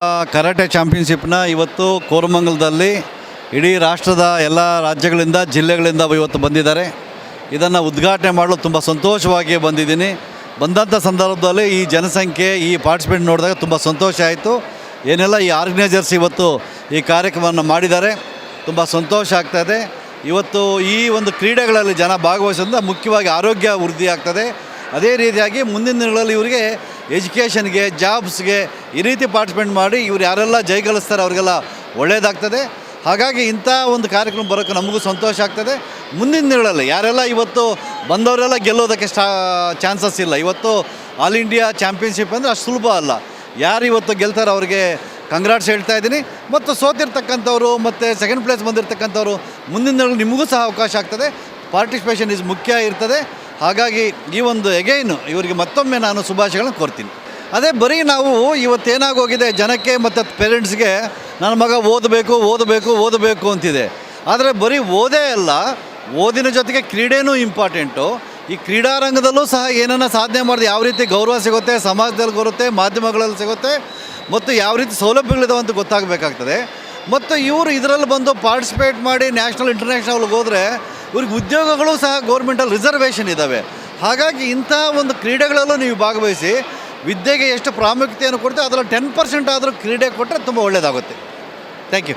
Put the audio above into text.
Karate ಚಾಂಪಿಯನ್ಶಿಪ್ನ ಇವತ್ತು ಕೋರಮಂಗಲದಲ್ಲಿ ಇಡೀ ರಾಷ್ಟ್ರದ ಎಲ್ಲ ರಾಜ್ಯಗಳಿಂದ ಜಿಲ್ಲೆಗಳಿಂದ ಇವತ್ತು ಬಂದಿದ್ದಾರೆ. ಇದನ್ನು ಉದ್ಘಾಟನೆ ಮಾಡಲು ತುಂಬ ಸಂತೋಷವಾಗಿ ಬಂದಿದ್ದೀನಿ. ಬಂದಂಥ ಸಂದರ್ಭದಲ್ಲಿ ಈ ಜನಸಂಖ್ಯೆ ಈ ಪಾರ್ಟಿಸಿಪೇಟ್ ನೋಡಿದಾಗ ತುಂಬ ಸಂತೋಷ ಆಯಿತು. ಏನೆಲ್ಲ ಈ ಆರ್ಗನೈಸರ್ಸ್ ಇವತ್ತು ಈ ಕಾರ್ಯಕ್ರಮವನ್ನು ಮಾಡಿದ್ದಾರೆ, ತುಂಬ ಸಂತೋಷ ಆಗ್ತಾಯಿದೆ. ಇವತ್ತು ಈ ಒಂದು ಕ್ರೀಡೆಗಳಲ್ಲಿ ಜನ ಭಾಗವಹಿಸೋದ್ರಿಂದ ಮುಖ್ಯವಾಗಿ ಆರೋಗ್ಯ ವೃದ್ಧಿ ಆಗ್ತದೆ. ಅದೇ ರೀತಿಯಾಗಿ ಮುಂದಿನ ದಿನಗಳಲ್ಲಿ ಇವರಿಗೆ ಎಜುಕೇಷನ್ಗೆ, ಜಾಬ್ಸ್ಗೆ ಈ ರೀತಿ ಪಾರ್ಟಿಸಿಪೇಟ್ ಮಾಡಿ ಇವ್ರು ಯಾರೆಲ್ಲ ಜಯಗಳಿಸ್ತಾರೆ ಅವರಿಗೆಲ್ಲ ಒಳ್ಳೆಯದಾಗ್ತದೆ. ಹಾಗಾಗಿ ಇಂಥ ಒಂದು ಕಾರ್ಯಕ್ರಮ ಬರೋಕ್ಕೆ ನಮಗೂ ಸಂತೋಷ ಆಗ್ತದೆ. ಮುಂದಿನ ದಿನಗಳಲ್ಲಿ ಯಾರೆಲ್ಲ ಇವತ್ತು ಬಂದವರೆಲ್ಲ ಗೆಲ್ಲೋದಕ್ಕೆ ಚಾನ್ಸಸ್ ಇಲ್ಲ. ಇವತ್ತು ಆಲ್ ಇಂಡಿಯಾ ಚಾಂಪಿಯನ್ಶಿಪ್ ಅಂದರೆ ಅಷ್ಟು ಸುಲಭ ಅಲ್ಲ. ಯಾರು ಇವತ್ತು ಗೆಲ್ತಾರೆ ಅವ್ರಿಗೆ ಕಂಗ್ರಾಟ್ಸ್ ಹೇಳ್ತಾ ಇದ್ದೀನಿ. ಮತ್ತು ಸೋತಿರ್ತಕ್ಕಂಥವ್ರು ಮತ್ತು ಸೆಕೆಂಡ್ ಪ್ಲೇಸ್ ಬಂದಿರತಕ್ಕಂಥವ್ರು ಮುಂದಿನ ದಿನಗಳಲ್ಲಿ ನಿಮಗೂ ಸಹ ಅವಕಾಶ ಆಗ್ತದೆ. ಪಾರ್ಟಿಸಿಪೇಷನ್ ಇಸ್ ಮುಖ್ಯ ಇರ್ತದೆ. ಹಾಗಾಗಿ ಈ ಒಂದು ಎಗೈನ್ ಇವರಿಗೆ ಮತ್ತೊಮ್ಮೆ ನಾನು ಶುಭಾಶಯಗಳನ್ನು ಕೋರ್ತೀನಿ. ಅದೇ ಬರೀ ನಾವು ಇವತ್ತೇನಾಗೋಗಿದೆ ಜನಕ್ಕೆ ಮತ್ತು ಪೇರೆಂಟ್ಸ್ಗೆ ನನ್ನ ಮಗ ಓದಬೇಕು ಅಂತಿದೆ. ಆದರೆ ಬರೀ ಓದೇ ಅಲ್ಲ, ಓದಿನ ಜೊತೆಗೆ ಕ್ರೀಡೆನೂ ಇಂಪಾರ್ಟೆಂಟು. ಈ ಕ್ರೀಡಾರಂಗದಲ್ಲೂ ಸಹ ಏನನ್ನ ಸಾಧನೆ ಮಾಡಿದ್ರೆ ಯಾವ ರೀತಿ ಗೌರವ ಸಿಗುತ್ತೆ, ಸಮಾಜದಲ್ಲಿ ಬರುತ್ತೆ, ಮಾಧ್ಯಮಗಳಲ್ಲಿ ಸಿಗುತ್ತೆ, ಮತ್ತು ಯಾವ ರೀತಿ ಸೌಲಭ್ಯಗಳಿದಾವೆ ಅಂತ ಗೊತ್ತಾಗಬೇಕಾಗ್ತದೆ. ಮತ್ತು ಇವರು ಇದರಲ್ಲಿ ಬಂದು ಪಾರ್ಟಿಸಿಪೇಟ್ ಮಾಡಿ ನ್ಯಾಷನಲ್ ಇಂಟರ್ನ್ಯಾಷನಲ್ಗೆ ಹೋದರೆ ಇವ್ರಿಗೆ ಉದ್ಯೋಗಗಳು ಸಹ ಗೌರ್ಮೆಂಟಲ್ಲಿ ರಿಸರ್ವೇಷನ್ ಇದ್ದಾವೆ. ಹಾಗಾಗಿ ಇಂಥ ಒಂದು ಕ್ರೀಡೆಗಳಲ್ಲೂ ನೀವು ಭಾಗವಹಿಸಿ ವಿದ್ಯೆಗೆ ಎಷ್ಟು ಪ್ರಾಮುಖ್ಯತೆಯನ್ನು ಕೊಡ್ತೀವಿ ಅದರಲ್ಲಿ 10% ಆದರೂ ಕ್ರೀಡೆ ಕೊಟ್ಟರೆ ತುಂಬ ಒಳ್ಳೆಯದಾಗುತ್ತೆ. Thank you.